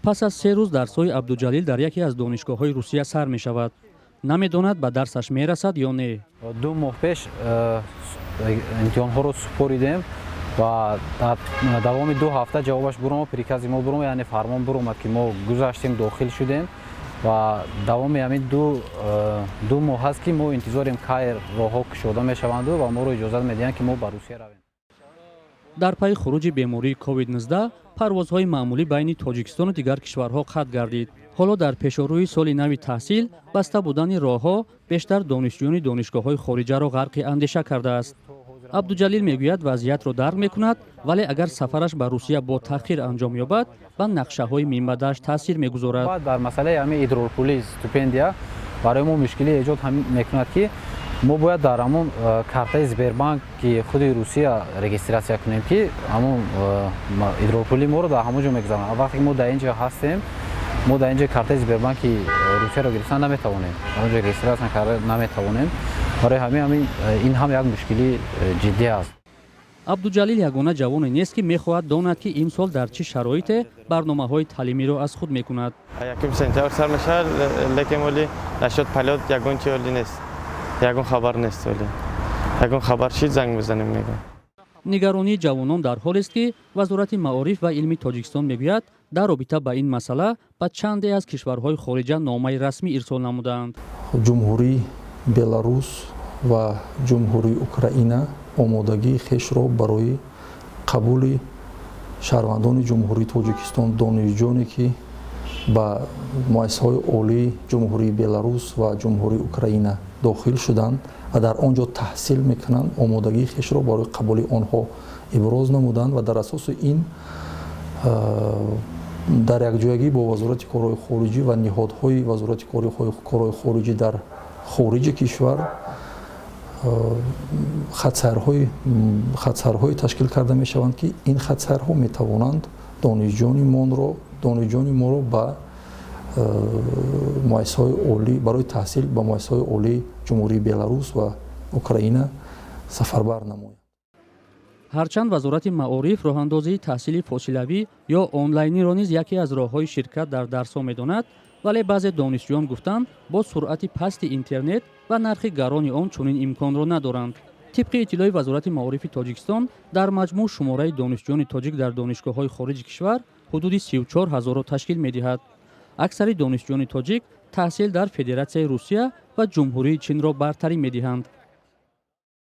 پس از 3 روز درس‌های عبدالجلیل در یکی از دانشگاه‌های روسیه سر می‌شود. نمی‌داند به درسش می‌رسد یا نه. 2 ماه پیش امتحان‌ها رو سپردیم و در دوام 2 هفته جوابش برام پریکاز ما برام یعنی فرمان برام که ما گذاشتیم داخل شدیم و دوام همین دو ماه هست که ما انتظاریم که راه‌ها گشوده می‌شوند و ما رو اجازه میدن که ما به روسیه رویم. در پی خروج بیماری کووید 19 پروازهای معمولی بین تاجیکستان و دیگر کشورها قطع گردید. حالا در پیشروی سال نو تحصیل بسته بودن راه‌ها بیشتر دانشجویان دانشگاه‌های خارجه را غرق اندیشه کرده است. عبدالجلیل میگوید وضعیت را درک میکند ولی اگر سفرش به روسیه با تأخیر انجام یابد به نقشه‌های میانبردش تاثیر میگذارد. در مسئله همین هیدروپولیس استیپندیا برای ما مشکلی ایجاد میکند که ما باید در همون کارت سبربانک که خود روسیه رجیستراسیون کنیم که همون هیدروپولی ما رو در همون جا میگذارن. وقتی ما در اینجا هستیم ما در اینجا کارت سبربانک روسیه رو گرفتن نمیتوانیم. اونجا رجیستراسیون کردن نمیتوانیم. برای همین این هم یک مشکلی جدی است. عبدالجلیل یگانه جوان نیست که میخواهد داند که این سال در چه شرایطی برنامه‌های تعلیمی را از خود میکند. یکم سنتور سر میشه لیکن ولی نشد پلات یگان چیلی نیست. یگان خبر نیست ولی یگان خبر شید زنگ بزنیم میگم. نگرانی جوانان در حالی است که وزارت معارف و علم تاجیکستان میگوید در رابطه با این مسئله به چندی از کشورهای خارجه نامه رسمی ارسال نمودند. جمهوری بلاروس و جمهوری اوکراین آمادگی خیش را برای قبول شهروندان جمهوری تاجیکستان دانشجویانی که به مؤسسه‌های عالی جمهوری بلاروس و جمهوری اوکراین داخل شدند و در آنجا تحصیل میکنند آمادگی خیش را برای قبول آنها ابراز نمودند و در اساس این در یک جایگی با وزارت کارهای خارجی و نهادهای وزارت کارهای خارجی در خارج کشور خطسرهای تشکیل کرده می شوند که این خطسرها می توانند دانشجویان ما را به مؤسسه‌های عالی برای تحصیل به مؤسسه‌های عالی جمهوری بلاروس و اوکراین سفربر نمایند. هرچند وزارت معارف راهاندازی تحصیل فاصله‌ای یا آنلاینی را نیز یکی از راه‌های شرکت در درس‌ها می‌داند، ولی بعضی دانشجویان گفتند با سرعت پست اینترنت و نرخ گران آن چنین امکان را ندارند. طبق اطلاع وزارت معارف تاجیکستان در مجموع شماره دانشجویان تاجیک در دانشگاه‌های خارج کشور حدود 34000 را تشکیل می‌دهد. اکثر دانشجویان تاجیک تحصیل در فدراسیای روسیه و جمهوری چین را برتری می‌دهند.